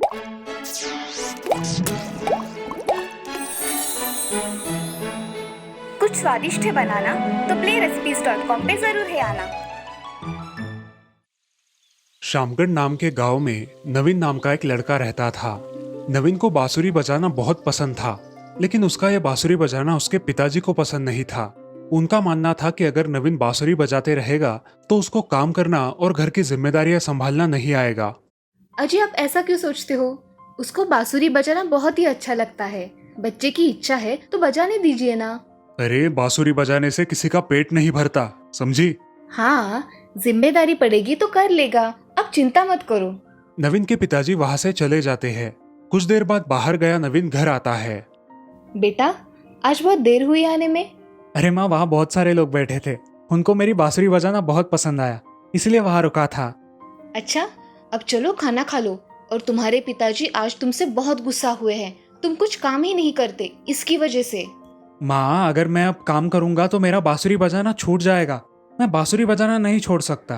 कुछ स्वादिष्ट है बनाना तो playrecipes.com पे जरूर है आना। शामगढ़ नाम के गांव में नवीन नाम का एक लड़का रहता था। नवीन को बांसुरी बजाना बहुत पसंद था, लेकिन उसका यह बांसुरी बजाना उसके पिताजी को पसंद नहीं था। उनका मानना था कि अगर नवीन बांसुरी बजाते रहेगा तो उसको काम करना और घर की जिम्मेदारियां संभालना नहीं आएगा। अजी, आप ऐसा क्यों सोचते हो? उसको बांसुरी बजाना बहुत ही अच्छा लगता है। बच्चे की इच्छा है तो बजाने दीजिए ना। अरे, बांसुरी बजाने से किसी का पेट नहीं भरता, समझी? हाँ, जिम्मेदारी पड़ेगी तो कर लेगा, अब चिंता मत करो। नवीन के पिताजी वहां से चले जाते हैं। कुछ देर बाद बाहर गया नवीन घर आता है। बेटा, आज बहुत देर हुई आने में। अरे माँ, वहाँ बहुत सारे लोग बैठे थे, उनको मेरी बांसुरी बजाना बहुत पसंद आया, इसलिए वहाँ रुका था। अच्छा, अब चलो खाना खा लो। और तुम्हारे पिताजी आज तुमसे बहुत गुस्सा हुए हैं, तुम कुछ काम ही नहीं करते इसकी वजह से। माँ, अगर मैं अब काम करूंगा तो मेरा बांसुरी बजाना छूट जाएगा। मैं बांसुरी बजाना नहीं छोड़ सकता।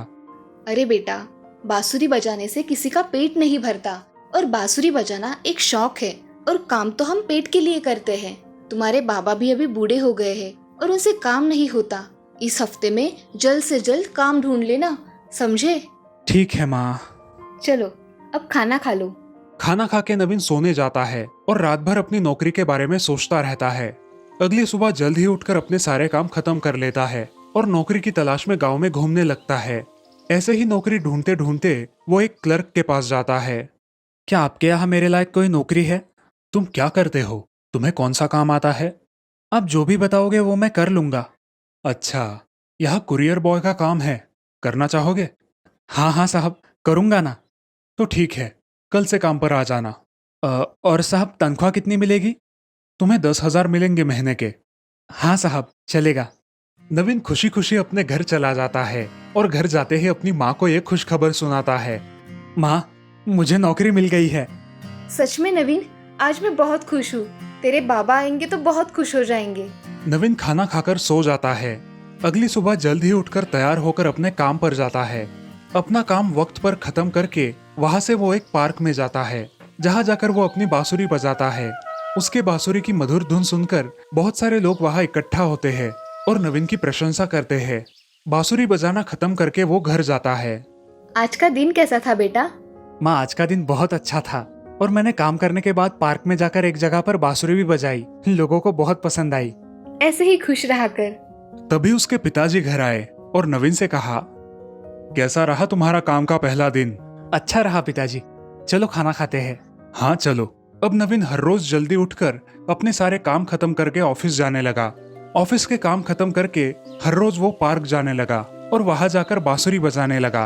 अरे बेटा, बांसुरी बजाने से किसी का पेट नहीं भरता, और बांसुरी बजाना एक शौक है, और काम तो हम पेट के लिए करते हैं। तुम्हारे बाबा भी अभी बूढ़े हो गए हैं और उनसे काम नहीं होता। इस हफ्ते में जल्द से जल्द काम ढूंढ लेना, समझे? ठीक है माँ। चलो, अब खाना खा लो। खाना खा के नवीन सोने जाता है और रात भर अपनी नौकरी के बारे में सोचता रहता है। अगली सुबह जल्द ही उठकर अपने सारे काम खत्म कर लेता है और नौकरी की तलाश में गांव में घूमने लगता है। ऐसे ही नौकरी ढूंढते ढूंढते वो एक क्लर्क के पास जाता है। क्या आपके यहाँ मेरे लायक कोई नौकरी है? तुम क्या करते हो? तुम्हें कौन सा काम आता है? आप जो भी बताओगे वो मैं कर लूंगा। अच्छा, यह कुरियर बॉय का काम है, करना चाहोगे? हाँ हाँ साहब, करूंगा ना। तो ठीक है, कल से काम पर आ जाना। और साहब, तनख्वाह कितनी मिलेगी? तुम्हें 10,000 मिलेंगे महीने के। हाँ साहब, चलेगा। नवीन खुशी खुशी अपने घर चला जाता है और घर जाते ही अपनी माँ को एक खुश खबर सुनाता है। माँ, मुझे नौकरी मिल गई है। सच में नवीन, आज मैं बहुत खुश हूँ। तेरे बाबा आएंगे तो बहुत खुश हो जाएंगे। नवीन खाना खाकर सो जाता है। अगली सुबह जल्द ही उठकर तैयार होकर अपने काम पर जाता है। अपना काम वक्त पर खत्म करके वहां से वो एक पार्क में जाता है, जहां जाकर वो अपनी बांसुरी बजाता है। उसके बांसुरी की मधुर धुन सुनकर बहुत सारे लोग वहां इकट्ठा होते हैं और नवीन की प्रशंसा करते हैं। बांसुरी बजाना खत्म करके वो घर जाता है। आज का दिन कैसा था बेटा? माँ, आज का दिन बहुत अच्छा था, और मैंने काम करने के बाद पार्क में जाकर एक जगह पर बांसुरी भी बजाई। लोगों को बहुत पसंद आई। ऐसे ही खुश रहा कर। तभी उसके पिताजी घर आए और नवीन से कहा, कैसा रहा तुम्हारा काम का पहला दिन? अच्छा रहा पिताजी, चलो खाना खाते हैं। हाँ चलो। अब नवीन हर रोज जल्दी उठकर अपने सारे काम खत्म करके ऑफिस जाने लगा। ऑफिस के काम खत्म करके हर रोज वो पार्क जाने लगा और वहां जाकर बांसुरी बजाने लगा।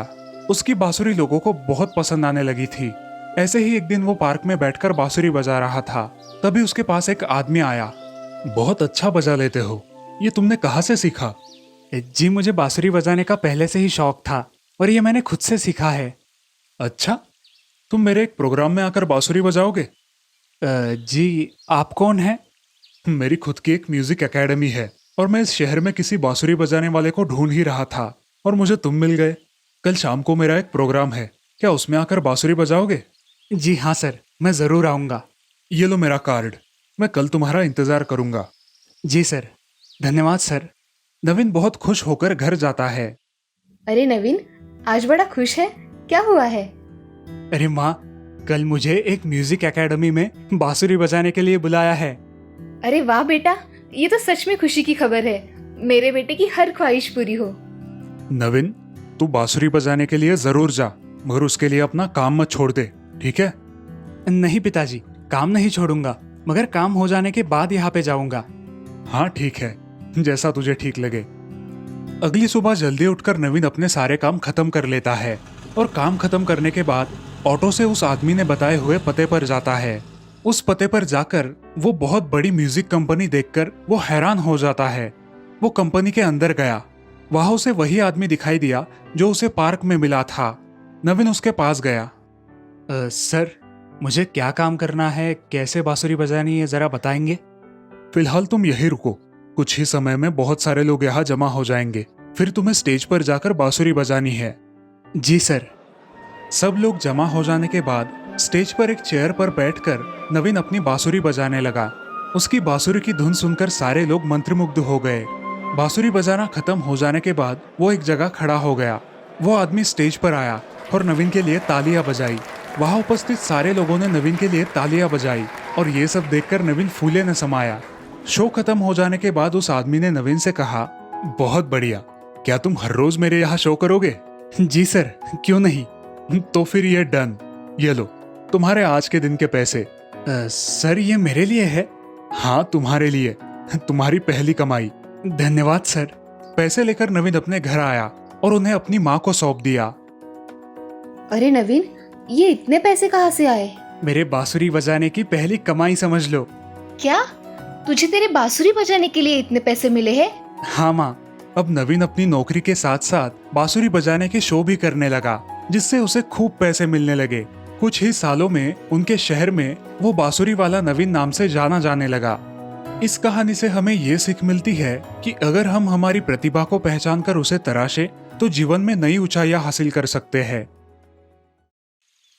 उसकी बांसुरी लोगों को बहुत पसंद आने लगी थी। ऐसे ही एक दिन वो पार्क में बैठकर बांसुरी बजा रहा था। तभी उसके पास एक आदमी आया। बहुत अच्छा बजा लेते हो, ये तुमने कहाँ से सीखा? जी, मुझे बांसुरी बजाने का पहले से ही शौक था, और ये मैंने खुद से सीखा है। अच्छा, तुम मेरे एक प्रोग्राम में आकर बांसुरी बजाओगे? जी, आप कौन हैं? मेरी खुद की एक म्यूजिक एकेडमी है और मैं इस शहर में किसी बांसुरी बजाने वाले को ढूंढ ही रहा था और मुझे तुम मिल गए। कल शाम को मेरा एक प्रोग्राम है, क्या उसमें आकर बांसुरी बजाओगे? जी हाँ सर, मैं ज़रूर आऊँगा। ये लो मेरा कार्ड, मैं कल तुम्हारा इंतजार करूंगा। जी सर, धन्यवाद सर। नवीन बहुत खुश होकर घर जाता है। अरे नवीन, आज बड़ा खुश है, क्या हुआ है? अरे माँ, कल मुझे एक म्यूजिक एकेडमी में बांसुरी बजाने के लिए बुलाया है। अरे वाह बेटा, ये तो सच में खुशी की खबर है। मेरे बेटे की हर ख्वाहिश पूरी हो। नवीन, तू बांसुरी बजाने के लिए जरूर जा, मगर उसके लिए अपना काम मत छोड़ दे, ठीक है? नहीं पिताजी, काम नहीं छोड़ूंगा, मगर काम हो जाने के बाद यहाँ पे जाऊंगा। हाँ ठीक है, जैसा तुझे ठीक लगे। अगली सुबह जल्दी उठकर नवीन अपने सारे काम खत्म कर लेता है और काम खत्म करने के बाद ऑटो से उस आदमी ने बताए हुए पते पर जाता है। उस पते पर जाकर वो बहुत बड़ी म्यूजिक कंपनी देखकर वो हैरान हो जाता है। वो कंपनी के अंदर गया, वहां उसे वही आदमी दिखाई दिया जो उसे पार्क में मिला था। नवीन उसके पास गया। सर, मुझे क्या काम करना है, कैसे बांसुरी बजानी है, जरा बताएंगे? फिलहाल तुम यहीं रुको, कुछ ही समय में बहुत सारे लोग यहाँ जमा हो जाएंगे, फिर तुम्हें स्टेज पर जाकर बांसुरी बजानी है। जी सर। सब लोग जमा हो जाने के बाद स्टेज पर एक चेयर पर बैठकर नवीन अपनी बांसुरी बजाने लगा। उसकी बांसुरी की धुन सुनकर सारे लोग मंत्रमुग्ध हो गए। बांसुरी बजाना खत्म हो जाने के बाद वो एक जगह खड़ा हो गया। वो आदमी स्टेज पर आया और नवीन के लिए तालियां बजाई। वहां उपस्थित सारे लोगों ने नवीन के लिए तालियां बजाई और ये सब देखकर नवीन फूले न समाया। शो खत्म हो जाने के बाद उस आदमी ने नवीन से कहा, बहुत बढ़िया, क्या तुम हर रोज मेरे यहाँ शो करोगे? जी सर, क्यों नहीं। तो फिर ये डन, ये लो तुम्हारे आज के दिन के पैसे। सर ये मेरे लिए है? हाँ तुम्हारे लिए, तुम्हारी पहली कमाई। धन्यवाद सर। पैसे लेकर नवीन अपने घर आया और उन्हें अपनी माँ को सौंप दिया। अरे नवीन, ये इतने पैसे कहाँ से आए? मेरे बांसुरी बजाने की पहली कमाई समझ लो। क्या तुझे तेरे बांसुरी बजाने के लिए इतने पैसे मिले हैं? हाँ माँ, अब नवीन अपनी नौकरी के साथ साथ बांसुरी बजाने के शो भी करने लगा, जिससे उसे खूब पैसे मिलने लगे। कुछ ही सालों में उनके शहर में वो बांसुरी वाला नवीन नाम से जाना जाने लगा। इस कहानी से हमें ये सीख मिलती है कि अगर हम हमारी प्रतिभा को पहचान कर उसे तराशे तो जीवन में नई ऊंचाइयां हासिल कर सकते हैं।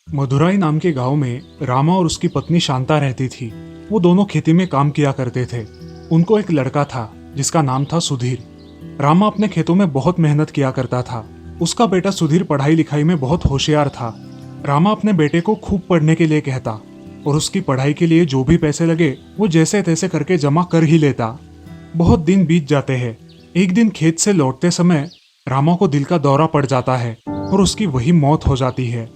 मदुराई नाम के गांव में रामा और उसकी पत्नी शांता रहती थी। वो दोनों खेती में काम किया करते थे। उनको एक लड़का था जिसका नाम था सुधीर। रामा अपने खेतों में बहुत मेहनत किया करता था। उसका बेटा सुधीर पढ़ाई लिखाई में बहुत होशियार था। रामा अपने बेटे को खूब पढ़ने के लिए कहता और उसकी पढ़ाई के लिए जो भी पैसे लगे वो जैसे तैसे करके जमा कर ही लेता। बहुत दिन बीत जाते हैं। एक दिन खेत से लौटते समय रामा को दिल का दौरा पड़ जाता है और उसकी वही मौत हो जाती है।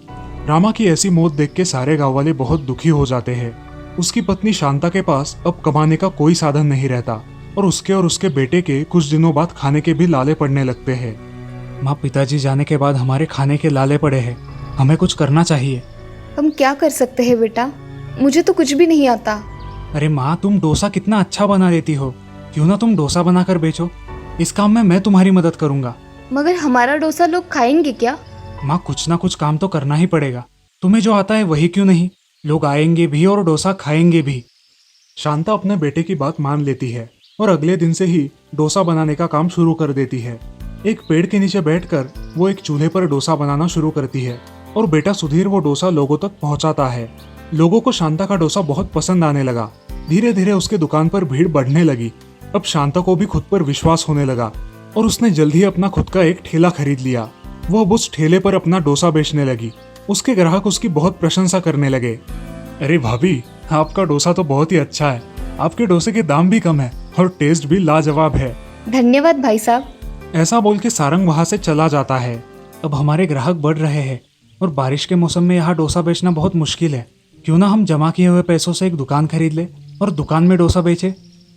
रामा की ऐसी मौत देख के सारे गांव वाले बहुत दुखी हो जाते हैं। उसकी पत्नी शांता के पास अब कमाने का कोई साधन नहीं रहता और उसके बेटे के कुछ दिनों बाद खाने के भी लाले पड़ने लगते हैं। माँ, पिताजी जाने के बाद हमारे खाने के लाले पड़े हैं। हमें कुछ करना चाहिए। हम क्या कर सकते हैं बेटा? मुझे तो कुछ भी नहीं आता। अरे माँ, तुम डोसा कितना अच्छा बना देती हो। क्यों ना तुम डोसा बनाकर बेचो। इस काम में मैं तुम्हारी मदद करूंगा। मगर हमारा डोसा लोग खाएंगे क्या? माँ, कुछ ना कुछ काम तो करना ही पड़ेगा। तुम्हें जो आता है वही क्यों नहीं, लोग आएंगे भी और डोसा खाएंगे भी। शांता अपने बेटे की बात मान लेती है और अगले दिन से ही डोसा बनाने का काम शुरू कर देती है। एक पेड़ के नीचे बैठकर वो एक चूल्हे पर डोसा बनाना शुरू करती है और बेटा सुधीर वो डोसा लोगों तक पहुंचाता है। लोगों को शांता का डोसा बहुत पसंद आने लगा। धीरे धीरे उसके दुकान पर भीड़ बढ़ने लगी। अब शांता को भी खुद पर विश्वास होने लगा और उसने जल्द ही अपना खुद का एक ठेला खरीद लिया। वो अब उस ठेले पर अपना डोसा बेचने लगी। उसके ग्राहक उसकी बहुत प्रशंसा करने लगे। अरे भाभी, आपका डोसा तो बहुत ही अच्छा है। आपके डोसे के दाम भी कम है और टेस्ट भी लाजवाब है। धन्यवाद भाई साहब। ऐसा बोल के सारंग वहां से चला जाता है। अब हमारे ग्राहक बढ़ रहे हैं और बारिश के मौसम में यहाँ डोसा बेचना बहुत मुश्किल है। क्यों ना हम जमा किए हुए पैसों से एक दुकान खरीद ले और दुकान में डोसा बेचे।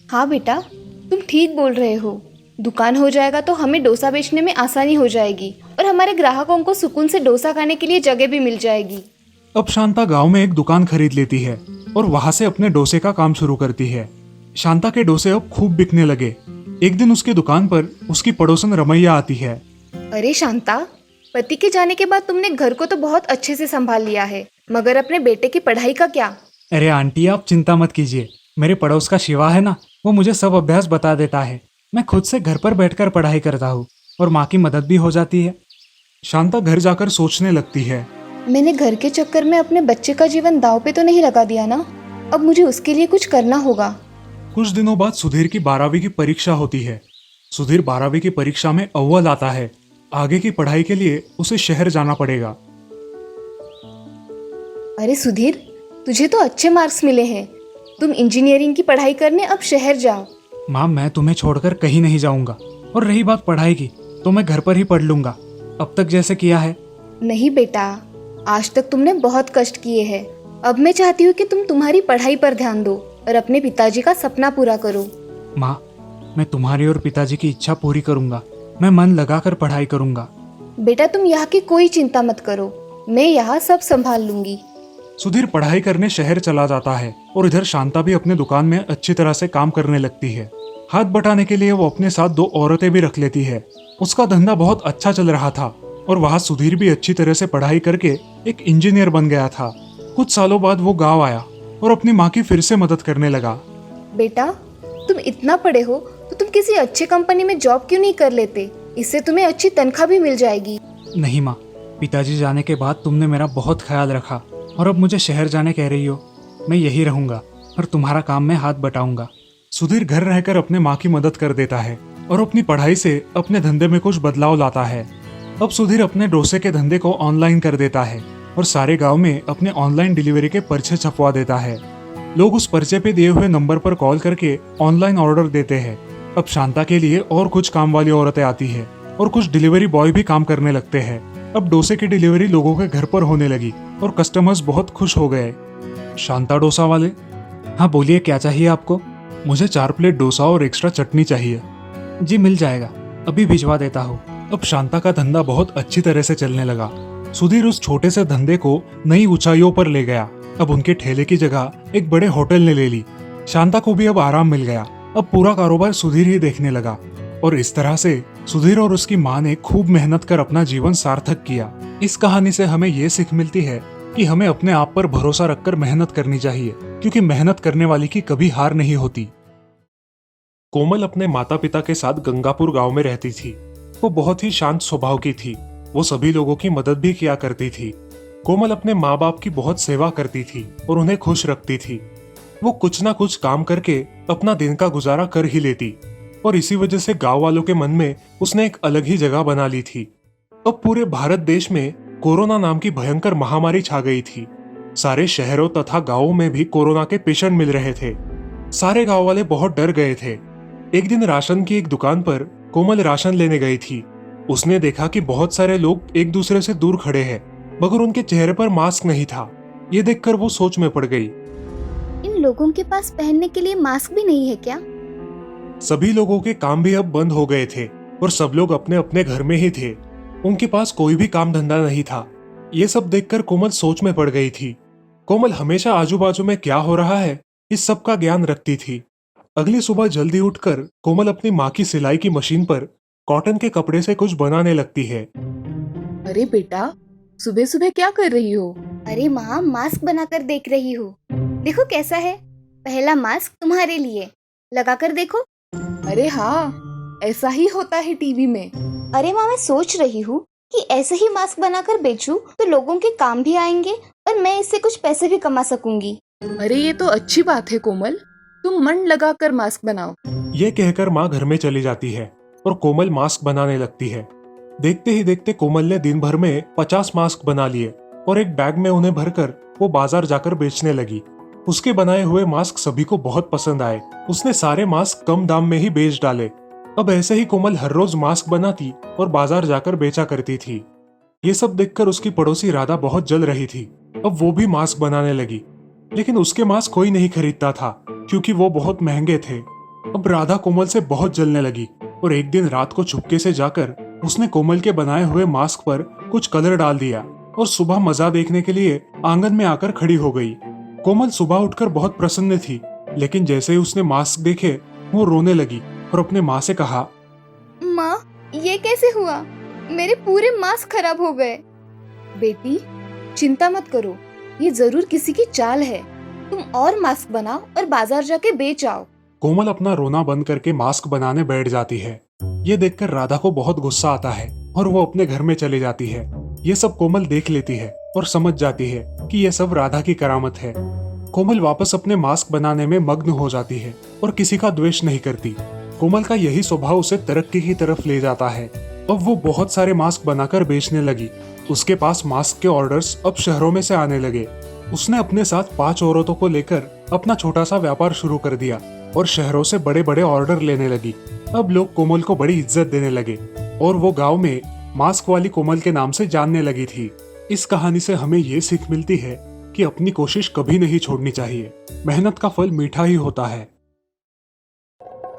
हाँ बेटा, तुम ठीक बोल रहे हो। दुकान हो जाएगा तो हमें डोसा बेचने में आसानी हो जाएगी और हमारे ग्राहकों को सुकून से डोसा खाने के लिए जगह भी मिल जाएगी। अब शांता गांव में एक दुकान खरीद लेती है और वहां से अपने डोसे का काम शुरू करती है। शांता के डोसे अब खूब बिकने लगे। एक दिन उसकी दुकान पर उसकी पड़ोसन रमैया आती है। अरे शांता, पति के जाने के बाद तुमने घर को तो बहुत अच्छे से संभाल लिया है, मगर अपने बेटे की पढ़ाई का क्या? अरे आंटी, आप चिंता मत कीजिए। मेरे पड़ोस का शिवा है ना, वो मुझे सब अभ्यास बता देता है। मैं खुद से घर पर बैठकर पढ़ाई करता हूँ और माँ की मदद भी हो जाती है। शांता घर जाकर सोचने लगती है, मैंने घर के चक्कर में अपने बच्चे का जीवन दांव पे तो नहीं लगा दिया ना? अब मुझे उसके लिए कुछ करना होगा। कुछ दिनों बाद सुधीर की 12वीं की परीक्षा होती है। सुधीर 12वीं की परीक्षा में अव्वल आता है। आगे की पढ़ाई के लिए उसे शहर जाना पड़ेगा। अरे सुधीर, तुझे तो अच्छे मार्क्स मिले हैं। तुम इंजीनियरिंग की पढ़ाई करने अब शहर जाओ। माँ, मैं तुम्हें छोड़कर कहीं नहीं जाऊंगा। और रही बात पढ़ाई की, तो मैं घर पर ही पढ़ लूंगा, अब तक जैसे किया है। नहीं बेटा, आज तक तुमने बहुत कष्ट किए हैं। अब मैं चाहती हूँ कि तुम तुम्हारी पढ़ाई पर ध्यान दो और अपने पिताजी का सपना पूरा करो। माँ, मैं तुम्हारी और पिताजी की इच्छा पूरी करूंगा। मैं मन लगाकर पढ़ाई करूंगा। बेटा, तुम यहाँ की कोई चिंता मत करो, मैं यहाँ सब संभाल लूंगी। सुधीर पढ़ाई करने शहर चला जाता है और इधर शांता भी अपने दुकान में अच्छी तरह से काम करने लगती है। हाथ बटाने के लिए वो अपने साथ 2 औरतें भी रख लेती है। उसका धंधा बहुत अच्छा चल रहा था और वहाँ सुधीर भी अच्छी तरह से पढ़ाई करके एक इंजीनियर बन गया था। कुछ सालों बाद वो गाँव आया और अपनी माँ की फिर से मदद करने लगा। बेटा, तुम इतना पढ़े हो तो तुम किसी अच्छी कंपनी में जॉब क्यों नहीं कर लेते? इससे तुम्हें अच्छी तनख्वाह भी मिल जाएगी। नहीं माँ, पिताजी जाने के बाद तुमने मेरा बहुत ख्याल रखा। और अब मुझे शहर जाने कह रही हो। मैं यही रहूंगा और तुम्हारा काम में हाथ बटाऊंगा। सुधीर घर रहकर अपने माँ की मदद कर देता है और अपनी पढ़ाई से अपने धंधे में कुछ बदलाव लाता है। अब सुधीर अपने डोसे के धंधे को ऑनलाइन कर देता है और सारे गांव में अपने ऑनलाइन डिलीवरी के पर्चे छपवा देता है। लोग उस पर्चे पे दिए हुए नंबर पर कॉल करके ऑनलाइन ऑर्डर देते हैं। अब शांता के लिए और कुछ काम वाली औरतें आती है और कुछ डिलीवरी बॉय भी काम करने लगते हैं। अब डोसे की डिलीवरी लोगों के घर पर होने लगी और कस्टमर्स बहुत खुश हो गए। शांता डोसा वाले, हाँ बोलिए, क्या चाहिए आपको? मुझे 4 प्लेट डोसा और एक्स्ट्रा चटनी चाहिए। जी मिल जाएगा, अभी भिजवा देता हूँ। अब शांता का धंधा बहुत अच्छी तरह से चलने लगा। सुधीर उस छोटे से धंधे को नई ऊंचाइयों पर ले गया। अब उनके ठेले की जगह एक बड़े होटल ने ले ली। शांता को भी अब आराम मिल गया। अब पूरा कारोबार सुधीर ही देखने लगा और इस तरह से सुधीर और उसकी माँ ने खूब मेहनत कर अपना जीवन सार्थक किया। इस कहानी से हमें ये सीख मिलती है कि हमें अपने आप पर भरोसा रखकर मेहनत करनी चाहिए, क्योंकि मेहनत करने वाली की कभी हार नहीं होती। कोमल अपने माता पिता के साथ गंगापुर गांव में रहती थी। वो बहुत ही शांत स्वभाव की थी। वो सभी लोगों की मदद भी किया करती थी। कोमल अपने माँ बाप की बहुत सेवा करती थी और उन्हें खुश रखती थी। वो कुछ ना कुछ काम करके अपना दिन का गुजारा कर ही लेती और इसी वजह से गांव वालों के मन में उसने एक अलग ही जगह बना ली थी। अब पूरे भारत देश में कोरोना नाम की भयंकर महामारी छा गई थी। सारे शहरों तथा गांवों में भी कोरोना के पेशेंट मिल रहे थे। सारे गांव वाले बहुत डर गए थे। एक दिन राशन की एक दुकान पर कोमल राशन लेने गई थी। उसने देखा कि बहुत सारे लोग एक दूसरे से दूर खड़े हैं, मगर उनके चेहरे पर मास्क नहीं था। ये देखकर वो सोच में पड़ गई। इन लोगों के पास पहनने के लिए मास्क भी नहीं है क्या? सभी लोगों के काम भी अब बंद हो गए थे और सब लोग अपने अपने घर में ही थे। उनके पास कोई भी काम धंधा नहीं था। ये सब देखकर कोमल सोच में पड़ गई थी। कोमल हमेशा आजू बाजू में क्या हो रहा है इस सब का ज्ञान रखती थी। अगली सुबह जल्दी उठकर कोमल अपनी माँ की सिलाई की मशीन पर कॉटन के कपड़े से कुछ बनाने लगती है। अरे बेटा, सुबह सुबह क्या कर रही हो? अरे माँ, मास्क बनाकर देख रही हूँ। देखो कैसा है। पहला मास्क तुम्हारे लिए, लगाकर देखो। अरे हाँ, ऐसा ही होता है टीवी में। अरे माँ, मैं सोच रही हूँ कि ऐसे ही मास्क बनाकर बेचूं तो लोगों के काम भी आएंगे और मैं इससे कुछ पैसे भी कमा सकूंगी। अरे ये तो अच्छी बात है कोमल, तुम मन लगाकर मास्क बनाओ। ये कहकर माँ घर में चली जाती है और कोमल मास्क बनाने लगती है। देखते ही देखते कोमल ने दिन भर में 50 मास्क बना लिए और एक बैग में उन्हें भरकर वो बाजार जाकर बेचने लगी। उसके बनाए हुए मास्क सभी को बहुत पसंद आए। उसने सारे मास्क कम दाम में ही बेच डाले। अब ऐसे ही कोमल हर रोज मास्क बनाती और बाजार जाकर बेचा करती थी। ये सब देखकर उसकी पड़ोसी राधा बहुत जल रही थी। अब वो भी मास्क बनाने लगी, लेकिन उसके मास्क कोई नहीं खरीदता था क्योंकि वो बहुत महंगे थे। अब राधा कोमल से बहुत जलने लगी और एक दिन रात को चुपके से जाकर उसने कोमल के बनाए हुए मास्क पर कुछ कलर डाल दिया और सुबह मजा देखने के लिए आंगन में आकर खड़ी हो गई। कोमल सुबह उठकर बहुत प्रसन्न थी, लेकिन जैसे ही उसने मास्क देखे वो रोने लगी और अपने माँ से कहा, माँ, ये कैसे हुआ? मेरे पूरे मास्क खराब हो गए। बेटी, चिंता मत करो, ये जरूर किसी की चाल है। तुम और मास्क बनाओ और बाजार जाके बेच आओ। कोमल अपना रोना बंद करके मास्क बनाने बैठ जाती है। ये देखकर राधा को बहुत गुस्सा आता है और वो अपने घर में चली जाती है। ये सब कोमल देख लेती है और समझ जाती है कि ये सब राधा की करामत है। कोमल वापस अपने मास्क बनाने में मग्न हो जाती है और किसी का द्वेष नहीं करती। कोमल का यही स्वभाव उसे तरक्की की तरफ ले जाता है। अब वो बहुत सारे मास्क बनाकर बेचने लगी। उसके पास मास्क के ऑर्डर्स अब शहरों में से आने लगे। उसने अपने साथ 5 औरतों को लेकर अपना छोटा सा व्यापार शुरू कर दिया और शहरों से बड़े बड़े ऑर्डर लेने लगी। अब लोग कोमल को बड़ी इज्जत देने लगे और वो गांव में मास्क वाली कोमल के नाम से जानने लगी थी। इस कहानी से हमें ये सीख मिलती है कि अपनी कोशिश कभी नहीं छोड़नी चाहिए। मेहनत का फल मीठा ही होता है।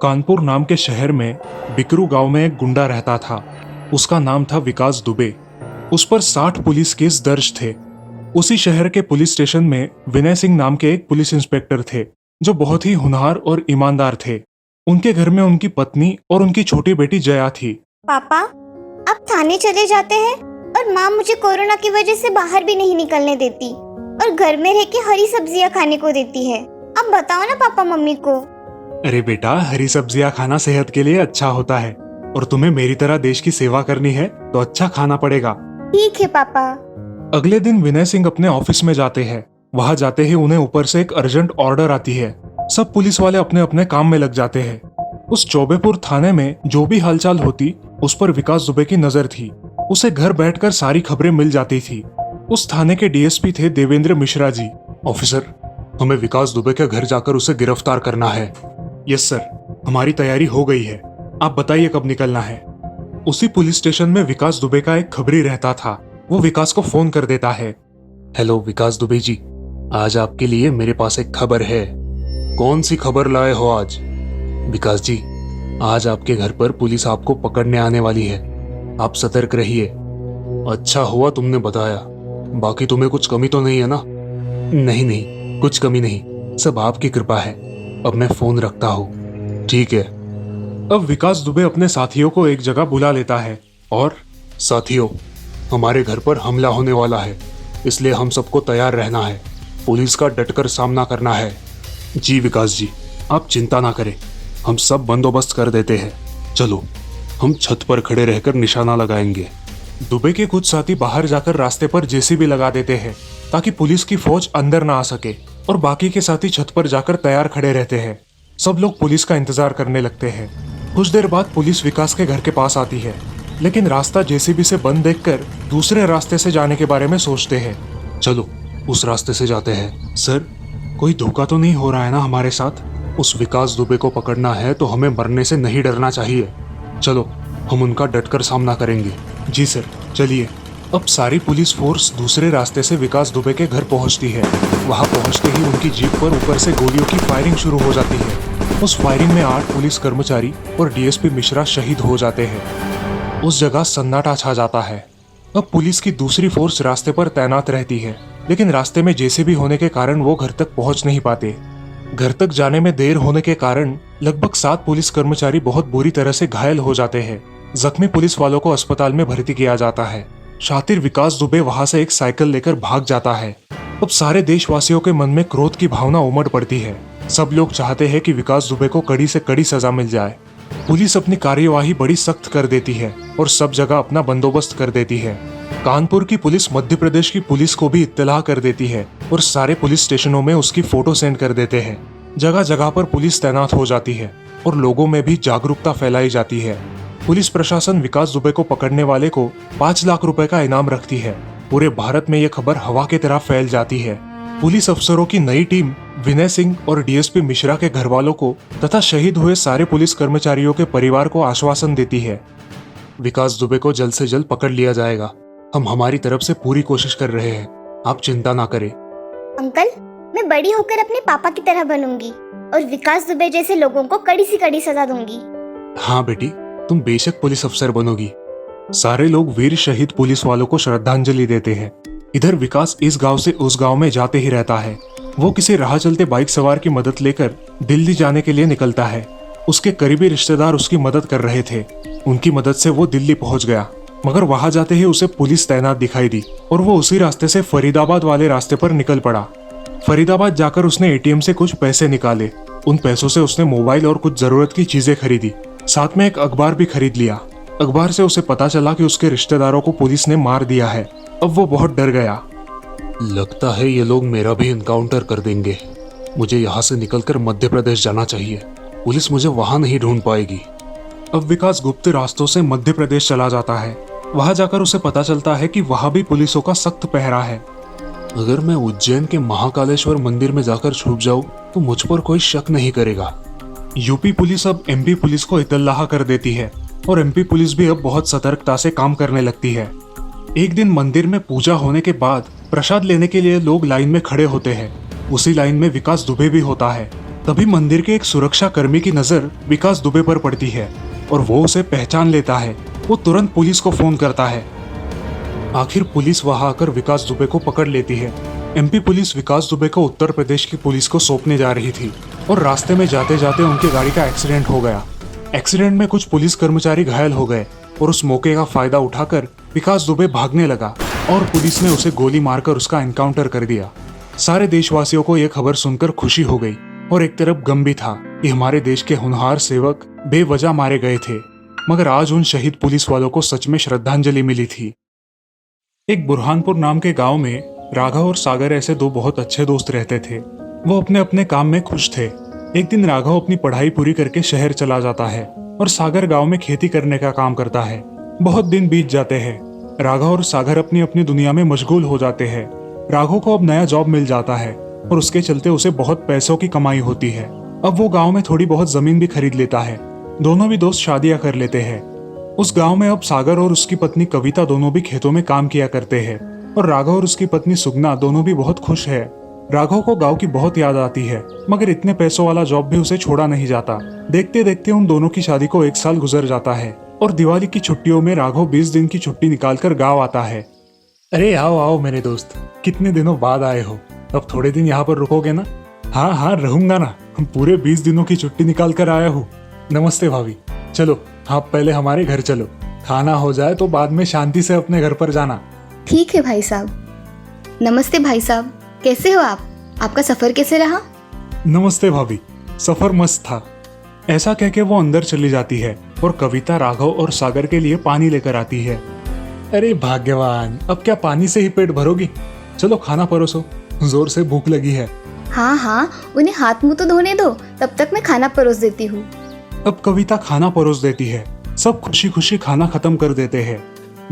कानपुर नाम के शहर में बिकरू गांव में एक गुंडा रहता था। उसका नाम था विकास दुबे। उस पर 60 पुलिस केस दर्ज थे। उसी शहर के पुलिस स्टेशन में विनय सिंह नाम के एक पुलिस इंस्पेक्टर थे जो बहुत ही होनहार और ईमानदार थे। उनके घर में उनकी पत्नी और उनकी छोटी बेटी जया थी। पापा, अब थाने चले जाते हैं और माँ मुझे कोरोना की वजह से बाहर भी नहीं निकलने देती और घर में रह के हरी सब्जियाँ खाने को देती है। अब बताओ ना पापा मम्मी को। अरे बेटा, हरी सब्जियां खाना सेहत के लिए अच्छा होता है और तुम्हें मेरी तरह देश की सेवा करनी है तो अच्छा खाना पड़ेगा। ठीक है पापा। अगले दिन विनय सिंह अपने ऑफिस में जाते हैं। वहां जाते ही उन्हें ऊपर से एक अर्जेंट ऑर्डर आती है। सब पुलिस वाले अपने अपने काम में लग जाते हैं। उस चौबेपुर थाने में जो भी हालचाल होती उस पर विकास दुबे की नजर थी। उसे घर बैठकर सारी खबरें मिल जाती थी। उस थाने के डीएसपी थे देवेंद्र मिश्रा जी। ऑफिसर, हमें विकास दुबे के घर जाकर उसे गिरफ्तार करना है। यस सर, हमारी तैयारी हो गई है। आप बताइए कब निकलना है। उसी पुलिस स्टेशन में विकास दुबे का एक खबरी रहता था। वो विकास को फोन कर देता है। हेलो विकास दुबे जी, आज आपके लिए मेरे पास एक खबर है। कौन सी खबर लाए हो आज? विकास जी, आज आपके घर पर पुलिस आपको पकड़ने आने वाली है। आप सतर्क रहिए। अच्छा हुआ तुमने बताया। बाकी तुम्हें कुछ कमी तो नहीं है ना? नहीं नहीं, कुछ कमी नहीं, सब आपकी कृपा है। अब मैं फोन रखता हूँ। ठीक है। अब विकास दुबे अपने साथियों को एक जगह बुला लेता है और साथियों, हमारे घर पर हमला होने वाला है, इसलिए हम सबको तैयार रहना है। पुलिस का डटकर सामना करना है। जी विकास जी, आप चिंता ना करें, हम सब बंदोबस्त कर देते हैं। चलो, हम छत पर खड़े रहकर निशाना लगाएंगे। दुबे के कुछ साथी बाहर जाकर रास्ते पर जेसीबी लगा देते हैं ताकि पुलिस की फौज अंदर ना आ सके, और बाकी के साथी छत पर जाकर तैयार खड़े रहते हैं। सब लोग पुलिस का इंतजार करने लगते हैं। कुछ देर बाद पुलिस विकास के घर के पास आती है, लेकिन रास्ता जेसीबी से बंद देखकर दूसरे रास्ते से जाने के बारे में सोचते हैं। चलो, उस रास्ते से जाते हैं। सर, कोई धोखा तो नहीं हो रहा है ना हमारे साथ? उस विकास दुबे को पकड़ना है तो हमें मरने से नहीं डरना चाहिए। चलो, हम उनका डटकर सामना करेंगे। जी सर, चलिए। अब सारी पुलिस फोर्स दूसरे रास्ते से विकास दुबे के घर पहुंचती है। वहां पहुंचते ही उनकी जीप पर ऊपर से गोलियों की फायरिंग शुरू हो जाती है। उस फायरिंग में 8 पुलिस कर्मचारी और डीएसपी मिश्रा शहीद हो जाते हैं। उस जगह सन्नाटा छा जाता है। अब पुलिस की दूसरी फोर्स रास्ते पर तैनात रहती है, लेकिन रास्ते में जेसीबी होने के कारण वो घर तक पहुंच नहीं पाते। घर तक जाने में देर होने के कारण लगभग 7 पुलिस कर्मचारी बहुत बुरी तरह से घायल हो जाते हैं। जख्मी पुलिस वालों को अस्पताल में भर्ती किया जाता है। शातिर विकास दुबे वहां से एक साइकिल लेकर भाग जाता है। अब सारे देशवासियों के मन में क्रोध की भावना उमड़ पड़ती है। सब लोग चाहते हैं कि विकास दुबे को कड़ी से कड़ी सजा मिल जाए। पुलिस अपनी कार्यवाही बड़ी सख्त कर देती है और सब जगह अपना बंदोबस्त कर देती है। कानपुर की पुलिस मध्य प्रदेश की पुलिस को भी इत्तला कर देती है और सारे पुलिस स्टेशनों में उसकी फोटो सेंड कर देते हैं। जगह जगह पर पुलिस तैनात हो जाती है और लोगों में भी जागरूकता फैलाई जाती है। पुलिस प्रशासन विकास दुबे को पकड़ने वाले को 5 लाख रुपए का इनाम रखती है। पूरे भारत में यह खबर हवा की तरह फैल जाती है। पुलिस अफसरों की नई टीम विनय सिंह और डीएसपी मिश्रा के घर वालों को तथा शहीद हुए सारे पुलिस कर्मचारियों के परिवार को आश्वासन देती है। विकास दुबे को जल्द से जल्द पकड़ लिया जाएगा। हम हमारी तरफ से पूरी कोशिश कर रहे हैं, आप चिंता ना करें। अंकल, मैं बड़ी होकर अपने पापा की तरह बनूंगी और विकास दुबे जैसे लोगों को कड़ी से कड़ी सजा दूंगी। हाँ बेटी, तुम बेशक पुलिस अफसर बनोगी। सारे लोग वीर शहीद पुलिस वालों को श्रद्धांजलि देते हैं। इधर विकास इस गांव से उस गांव में जाते ही रहता है। वो किसी राह चलते बाइक सवार की मदद लेकर दिल्ली जाने के लिए निकलता है। उसके करीबी रिश्तेदार उसकी मदद कर रहे थे। उनकी मदद से वो दिल्ली पहुंच गया, मगर वहां जाते ही उसे पुलिस तैनात दिखाई दी और वो उसी रास्ते से फरीदाबाद वाले रास्ते पर निकल पड़ा। फरीदाबाद जाकर उसने एटीएम से कुछ पैसे निकाले। उन पैसों से उसने मोबाइल और कुछ जरूरत की चीजें खरीदी। साथ में एक अखबार भी खरीद लिया। अखबार से उसे पता चला कि उसके रिश्तेदारों को पुलिस ने मार दिया है। अब वो बहुत डर गया। लगता है ये लोग मेरा भी इनकाउंटर कर देंगे। मुझे यहाँ से निकलकर मध्य प्रदेश जाना चाहिए। पुलिस मुझे वहां नहीं ढूंढ पाएगी। अब विकास गुप्त रास्तों से मध्य प्रदेश चला जाता है। वहां जाकर उसे पता चलता है कि वहां भी पुलिसों का सख्त पहरा है। अगर मैं उज्जैन के महाकालेश्वर मंदिर में जाकर छुप जाऊं तो मुझ पर कोई शक नहीं करेगा। यूपी पुलिस अब एमपी पुलिस को इत्तला कर देती है और एमपी पुलिस भी अब बहुत सतर्कता से काम करने लगती है। एक दिन मंदिर में पूजा होने के बाद प्रसाद लेने के लिए लोग लाइन में खड़े होते हैं। उसी लाइन में विकास दुबे भी होता है। तभी मंदिर के एक सुरक्षा कर्मी की नजर विकास दुबे पर पड़ती है और वो उसे पहचान लेता है। वो तुरंत पुलिस को फोन करता है। आखिर पुलिस वहां आकर विकास दुबे को पकड़ लेती है। एमपी पुलिस विकास दुबे को उत्तर प्रदेश की पुलिस को सौंपने जा रही थी और रास्ते में जाते जाते उनकी गाड़ी का एक्सीडेंट हो गया। एक्सीडेंट में कुछ पुलिस कर्मचारी घायल हो गए और उस मौके का फायदा उठाकर विकास दुबे भागने लगा और पुलिस ने उसे गोली मारकर उसका एनकाउंटर कर दिया। सारे देशवासियों को यह खबर सुनकर खुशी हो गई और एक तरफ गम भी था कि हमारे देश के होनहार सेवक बेवजह मारे गए थे, मगर आज उन शहीद पुलिस वालों को सच में श्रद्धांजलि मिली थी। एक बुरहानपुर नाम के गांव में राघव और सागर ऐसे दो बहुत अच्छे दोस्त रहते थे। वो अपने अपने काम में खुश थे। एक दिन राघव अपनी पढ़ाई पूरी करके शहर चला जाता है और सागर गांव में खेती करने का काम करता है। बहुत दिन बीत जाते हैं। राघव और सागर अपनी अपनी दुनिया में मशगूल हो जाते हैं। राघव को अब नया जॉब मिल जाता है और उसके चलते उसे बहुत पैसों की कमाई होती है। अब वो गांव में थोड़ी बहुत जमीन भी खरीद लेता है। दोनों भी दोस्त शादियां कर लेते हैं। उस गांव में अब सागर और उसकी पत्नी कविता दोनों भी खेतों में काम किया करते हैं और राघव और उसकी पत्नी सुगना दोनों भी बहुत खुश है। राघव को गांव की बहुत याद आती है, मगर इतने पैसों वाला जॉब भी उसे छोड़ा नहीं जाता। देखते देखते उन दोनों की शादी को 1 साल गुजर जाता है और दिवाली की छुट्टियों में राघव 20 दिन की छुट्टी निकालकर गाँव आता है। अरे आओ आओ मेरे दोस्त, कितने दिनों बाद आए हो। अब थोड़े दिन यहाँ पर रुकोगे ना? हाँ हाँ रहूंगा ना, पूरे 20 दिनों की छुट्टी निकाल कर आया हूँ। नमस्ते भाभी। चलो आप पहले हमारे घर चलो, खाना हो जाए तो बाद में शांति से अपने घर पर जाना। ठीक है भाई साहब। नमस्ते भाई साहब, कैसे हो आप? आपका सफर कैसे रहा? नमस्ते भाभी, सफर मस्त था। ऐसा कह के वो अंदर चली जाती है और कविता राघव और सागर के लिए पानी लेकर आती है। अरे भाग्यवान, अब क्या पानी से ही पेट भरोगी? चलो खाना परोसो, जोर से भूख लगी है। हाँ हाँ, उन्हें हाथ मुंह तो धोने दो, तब तक मैं खाना परोस देती हूँ। अब कविता खाना परोस देती है। सब खुशी खुशी खाना खत्म कर देते हैं।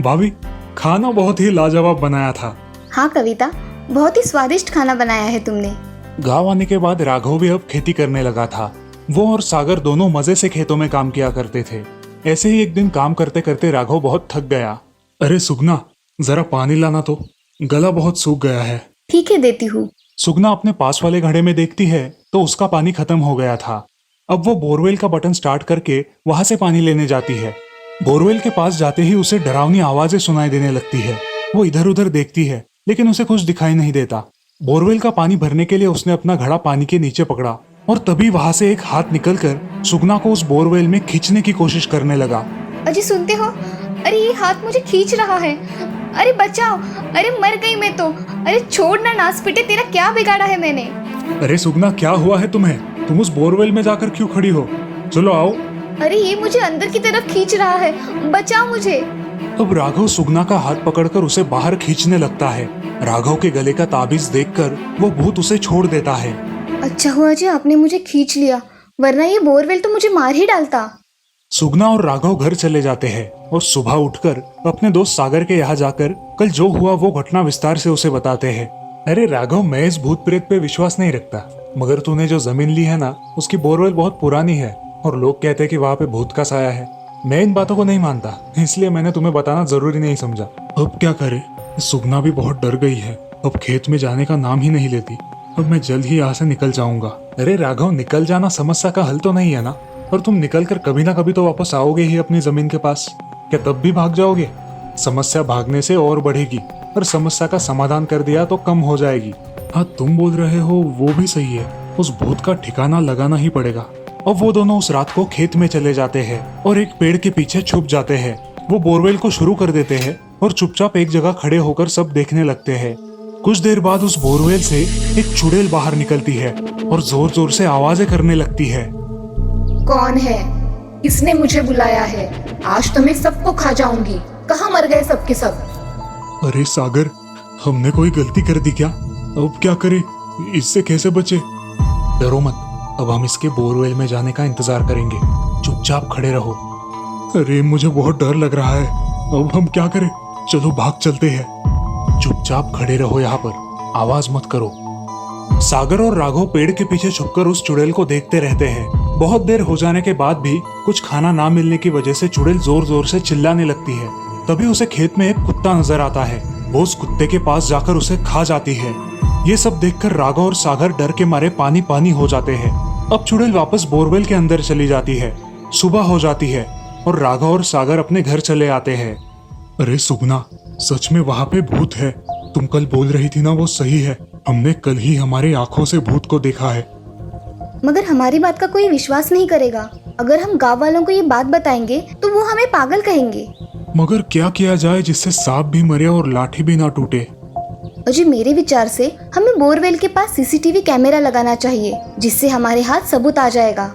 भाभी, खाना बहुत ही लाजवाब बनाया था। हाँ कविता, बहुत ही स्वादिष्ट खाना बनाया है तुमने। गांव आने के बाद राघव भी अब खेती करने लगा था। वो और सागर दोनों मजे से खेतों में काम किया करते थे। ऐसे ही एक दिन काम करते करते राघव बहुत थक गया। अरे सुगना, जरा पानी लाना तो, गला बहुत सूख गया है। ठीक है, देती हूँ। सुगना अपने पास वाले घड़े में देखती है तो उसका पानी खत्म हो गया था। अब वो बोरवेल का बटन स्टार्ट करके वहां से पानी लेने जाती है। बोरवेल के पास जाते ही उसे डरावनी आवाजें सुनाई देने लगती है। वो इधर उधर देखती है लेकिन उसे कुछ दिखाई नहीं देता। बोरवेल का पानी भरने के लिए उसने अपना घड़ा पानी के नीचे पकड़ा और तभी वहां से एक हाथ निकलकर सुगना को उस बोरवेल में खींचने की कोशिश करने लगा। अजी सुनते हो? अरे ये हाथ मुझे खींच रहा है। अरे बचाओ, अरे मर गई मैं तो। अरे छोड़ ना नास पिटे, तेरा क्या बिगाड़ा है मैंने? अरे सुगना, क्या हुआ है तुम्हें? तुम उस बोरवेल में जाकर क्यों खड़ी हो? चलो आओ। अरे ये मुझे अंदर की तरफ खींच रहा है, बचाओ मुझे। अब राघव सुगना का हाथ पकड़कर उसे बाहर खींचने लगता है। राघव के गले का ताबीज देखकर वो भूत उसे छोड़ देता है। अच्छा हुआ जी आपने मुझे खींच लिया, वरना ये बोरवेल तो मुझे मार ही डालता। सुगना और राघव घर चले जाते हैं और सुबह उठकर अपने दोस्त सागर के यहाँ जाकर कल जो हुआ वो घटना विस्तार से उसे बताते हैं। अरे राघव, मैं इस भूत प्रेत पे विश्वास नहीं रखता, मगर तूने जो जमीन ली है ना, उसकी बोरवेल बहुत पुरानी है और लोग कहते हैं कि वहाँ पे भूत का साया है। मैं इन बातों को नहीं मानता, इसलिए मैंने तुम्हें बताना जरूरी नहीं समझा। अब क्या करे? सुगना भी बहुत डर गई है, अब खेत में जाने का नाम ही नहीं लेती। अब मैं जल्द ही यहाँ से निकल जाऊंगा। अरे राघव, निकल जाना समस्या का हल तो नहीं है ना, और तुम निकल कर कभी ना कभी तो वापस आओगे ही अपनी जमीन के पास। क्या तब भी भाग जाओगे? समस्या भागने से और बढ़ेगी और समस्या का समाधान कर दिया तो कम हो जाएगी। हाँ, तुम बोल रहे हो वो भी सही है, उस भूत का ठिकाना लगाना ही पड़ेगा। अब वो दोनों उस रात को खेत में चले जाते हैं और एक पेड़ के पीछे छुप जाते हैं। वो बोरवेल को शुरू कर देते हैं और चुपचाप एक जगह खड़े होकर सब देखने लगते हैं। कुछ देर बाद उस बोरवेल से एक चुड़ैल बाहर निकलती है और जोर जोर से आवाजें करने लगती है। कौन है? किसने मुझे बुलाया है? आज तो मैं सबको खा जाऊंगी। कहाँ मर गए सबके सब? अरे सागर, हमने कोई गलती कर दी क्या? अब क्या करें? इससे कैसे बचे? डरो मत, अब हम इसके बोरवेल में जाने का इंतजार करेंगे। चुपचाप खड़े रहो। अरे मुझे बहुत डर लग रहा है, अब हम क्या करें? चलो भाग चलते हैं। चुपचाप खड़े रहो यहाँ पर, आवाज मत करो। सागर और राघव पेड़ के पीछे छुपकर उस चुड़ैल को देखते रहते हैं। बहुत देर हो जाने के बाद भी कुछ खाना ना मिलने की वजह से चुड़ैल जोर जोर से चिल्लाने लगती है। तभी उसे खेत में एक कुत्ता नजर आता है। वो उस कुत्ते के पास जाकर उसे खा जाती है। ये सब देखकर राघव और सागर डर के मारे पानी पानी हो जाते हैं। अब चुड़ैल वापस बोरवेल के अंदर चली जाती है। सुबह हो जाती है और राघव और सागर अपने घर चले आते हैं। अरे सुगना, सच में वहाँ पे भूत है। तुम कल बोल रही थी ना, वो सही है। हमने कल ही हमारी आंखों से भूत को देखा है। मगर हमारी बात का कोई विश्वास नहीं करेगा। अगर हम गांव वालों को ये बात बताएंगे तो वो हमें पागल कहेंगे। मगर क्या किया जाए जिससे सांप भी मरे और लाठी भी ना टूटे? अजी मेरे विचार से हमें बोरवेल के पास सीसीटीवी कैमरा लगाना चाहिए, जिससे हमारे हाथ सबूत आ जाएगा।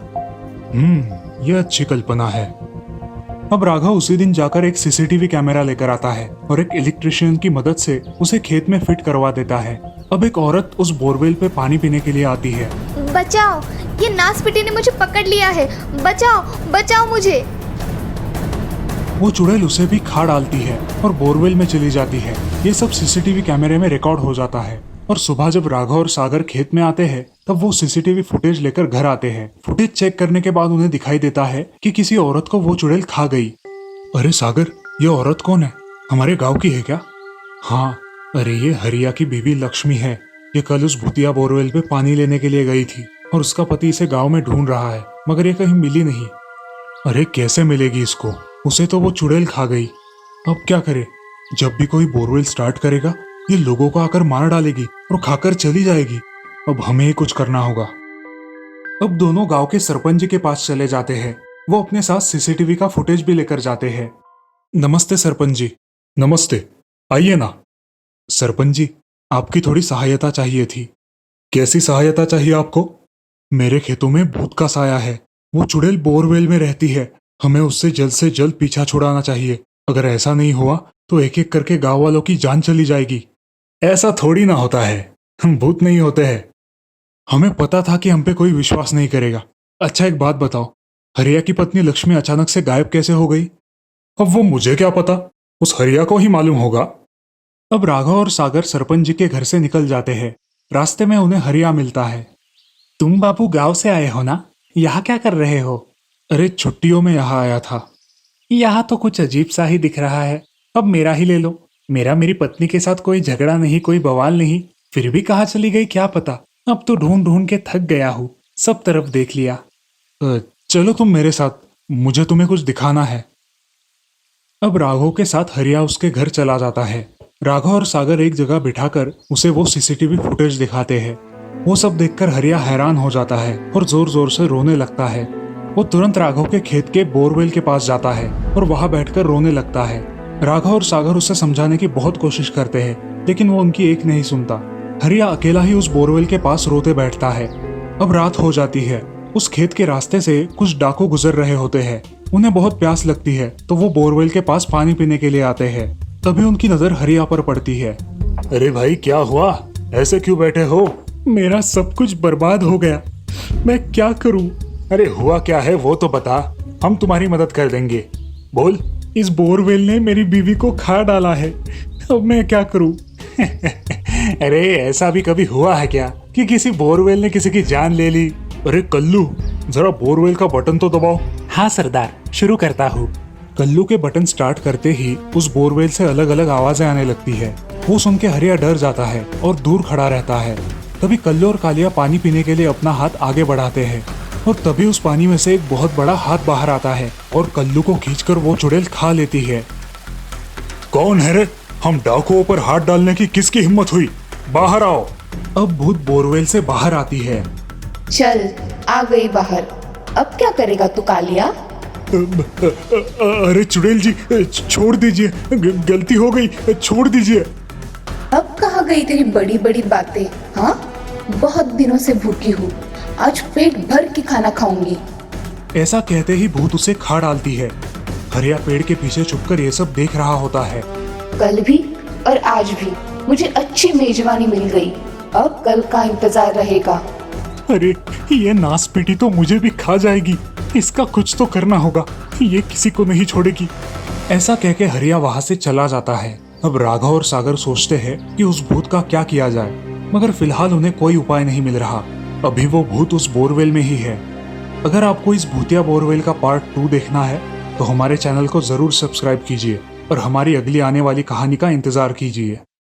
ये अच्छी कल्पना है। अब राघव उसी दिन जाकर एक सीसीटीवी कैमरा लेकर आता है और एक इलेक्ट्रिशियन की मदद से उसे खेत में फिट करवा देता है। अब एक औरत उस बोरवेल पे पानी पीने के लिए आती है। बचाओ, ये नासपिटी ने मुझे पकड़ लिया है। बचाओ, बचाओ मुझे। वो चुड़ैल उसे भी खा डालती है और बोरवेल में चली जाती है। ये सब सीसीटीवी कैमरे में रिकॉर्ड हो जाता है और सुबह जब राघव और सागर खेत में आते हैं तब वो सीसीटीवी फुटेज लेकर घर आते हैं। फुटेज चेक करने के बाद उन्हें दिखाई देता है कि किसी औरत को वो चुड़ैल खा गई। अरे सागर, ये औरत कौन है? हमारे गांव की है क्या? हाँ, अरे ये हरिया की बीवी लक्ष्मी है। ये कल उस भूतिया बोरवेल पे पानी लेने के लिए गई थी और उसका पति इसे गाँव में ढूंढ रहा है, मगर ये कहीं मिली नहीं। अरे कैसे मिलेगी इसको? उसे तो वो चुड़ैल खा गई। अब क्या करे? जब भी कोई बोरवेल स्टार्ट करेगा ये लोगों को आकर मार डालेगी और खाकर चली जाएगी। अब हमें ही कुछ करना होगा। अब दोनों गांव के सरपंच जी के पास चले जाते हैं। वो अपने साथ सीसीटीवी का फुटेज भी लेकर जाते हैं। नमस्ते सरपंच जी। नमस्ते, आइए ना। सरपंच जी, आपकी थोड़ी सहायता चाहिए थी। कैसी सहायता चाहिए आपको? मेरे खेतों में भूत का साया है। वो चुड़ैल बोरवेल में रहती है। हमें उससे जल्द से जल्द पीछा छुड़ाना चाहिए। अगर ऐसा नहीं हुआ तो एक एक करके गांव वालों की जान चली जाएगी। ऐसा थोड़ी ना होता है, हम भूत नहीं होते हैं। हमें पता था कि हम पे कोई विश्वास नहीं करेगा। अच्छा एक बात बताओ, हरिया की पत्नी लक्ष्मी अचानक से गायब कैसे हो गई? अब वो मुझे क्या पता, उस हरिया को ही मालूम होगा। अब राघव और सागर सरपंच जी के घर से निकल जाते हैं। रास्ते में उन्हें हरिया मिलता है। तुम बाबू गांव से आए हो ना? यहाँ क्या कर रहे हो? अरे छुट्टियों में यहाँ आया था। यहाँ तो कुछ अजीब सा ही दिख रहा है। अब मेरा ही ले लो। मेरी पत्नी के साथ कोई झगड़ा नहीं, कोई बवाल नहीं, फिर भी कहाँ चली गई क्या पता। अब तो ढूंढ ढूंढ के थक गया हूँ, सब तरफ देख लिया। चलो तुम मेरे साथ, मुझे तुम्हें कुछ दिखाना है। अब राघव के साथ हरिया उसके घर चला जाता है। राघव और सागर एक जगह बिठाकर उसे वो सीसीटीवी फुटेज दिखाते हैं। वो सब देखकर हरिया हैरान हो जाता है और जोर जोर से रोने लगता है। वो तुरंत राघव के खेत के बोरवेल के पास जाता है और वहां बैठकर रोने लगता है। राघव और सागर उसे समझाने की बहुत कोशिश करते हैं, लेकिन वो उनकी एक नहीं सुनता। हरिया अकेला ही उस बोरवेल के पास रोते बैठता है। अब रात हो जाती है। उस खेत के रास्ते से कुछ डाकू गुजर रहे होते हैं। उन्हें बहुत प्यास लगती है तो वो बोरवेल के पास पानी पीने के लिए आते हैं। तभी उनकी नजर हरिया पर पड़ती है। अरे भाई, क्या हुआ? ऐसे क्यों बैठे हो? मेरा सब कुछ बर्बाद हो गया, मैं क्या करूं? अरे हुआ क्या है वो तो बता, हम तुम्हारी मदद कर देंगे। बोल। इस बोरवेल ने मेरी बीवी को खा डाला है, अब मैं क्या करूं? अरे ऐसा भी कभी हुआ है क्या कि किसी बोरवेल ने किसी की जान ले ली? अरे कल्लू, जरा बोरवेल का बटन तो दबाओ। हाँ सरदार, शुरू करता हूँ। कल्लू के बटन स्टार्ट करते ही उस बोरवेल से अलग अलग आवाजें आने लगती है। वो सुन के हरिया डर जाता है और दूर खड़ा रहता है। तभी कल्लू और कालिया पानी पीने के लिए अपना हाथ आगे बढ़ाते हैं और तभी उस पानी में से एक बहुत बड़ा हाथ बाहर आता है और कल्लू को खींचकर वो चुड़ैल खा लेती है। कौन है रे? हम डाकुओं पर हाथ डालने की किसकी हिम्मत हुई? बाहर आओ। अब भूत बोरवेल से बाहर आती है। चल, आ गई बाहर। अब क्या करेगा तू कालिया? अरे चुड़ैल जी, छोड़ दीजिए, गलती हो गई, छोड़ दीजिए। अब कहाँ गई तेरी बड़ी बड़ी बातें? हाँ, बहुत दिनों से भूखी हूँ, आज पेट भर के खाना खाऊंगी। ऐसा कहते ही भूत उसे खा डालती है। हरिया पेड़ के पीछे छुपकर ये सब देख रहा होता है। कल भी और आज भी मुझे अच्छी मेजबानी मिल गई, अब कल का इंतजार रहेगा। अरे ये नासपीटी तो मुझे भी खा जाएगी, इसका कुछ तो करना होगा, ये किसी को नहीं छोड़ेगी। ऐसा कहके हरिया वहां से चला जाता है। अब राघव और सागर सोचते हैं कि उस भूत का क्या किया जाए, मगर फिलहाल उन्हें कोई उपाय नहीं मिल रहा। अभी वो भूत उस बोरवेल में ही है। अगर आपको इस भूतिया बोरवेल का पार्ट 2 देखना है तो हमारे चैनल को जरूर सब्सक्राइब कीजिए और हमारी अगली आने वाली कहानी का इंतजार कीजिए।